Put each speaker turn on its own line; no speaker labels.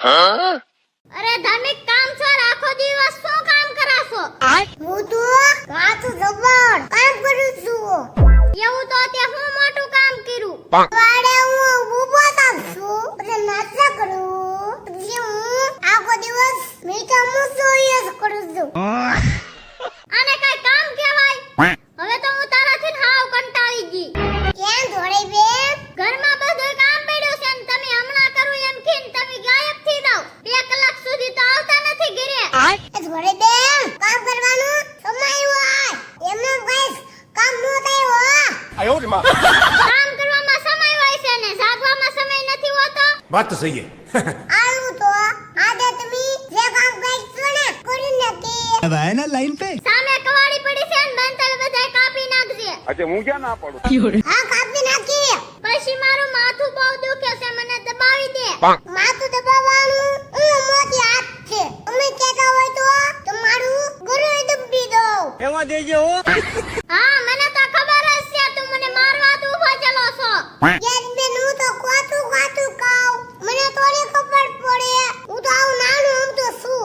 અરે ધાર્મિક કામ છો, આખો દિવસ શું કામ કરાશો?
હું તો કાચું જબર કામ કરું છું.
એવું તો તે હું મોટું કામ કર્યું.
વાડે હું ઊભો થાઉં છું, પછી નાસ્તા કરું, પછી હું આખો દિવસ મીઠા મૂસો યુઝ કરું છું.
આને કઈ કામ કહેવાય? હવે તો હું તારાથી હાવ કંટાળી ગઈ.
કેમ ધોળી બેન?
ઘરમાં બધું કામ પડ્યું છે ને તમે હમણાં કરું એમ કીન તમે ગાયબ થઈ જાવ. 2 કલાક સુધી તો આવતા નથી ઘરે.
એ ધોળી બેન, કામ કરવાનું સમય હોય, એમને કઈ કામ ન થાય હો.
કામ કરવામાં સમય હોય છે ને જાગવામાં સમય નથી હોતો.
बात तो सही है.
આવું તો આજે તમે જે કામ કરશો ને કરી નાખી.
अब आए ना लाइन पे.
સામે કવાડી પડી છે ને બંતલ બધાય કાપી નાખજે.
अच्छा હું ક્યાં ના પાડું.
હા કાપી નાખી.
પછી મારું માથું બહુ દુખે છે, મને દબાવી દે.
માથું દબાવવાનું મોટી હાથ છે. તમે કહેતા હોય તો તમારું ગળું દબી દઉં.
હા મને તો ખબર જ છે તું મને મારવા તો ઊભો ચલો છો.
યાર બેન, હું તો કોતું કોતું કહું, મને થોડી ખબર પડે. હું તો આવું નાનું આમ તો છું.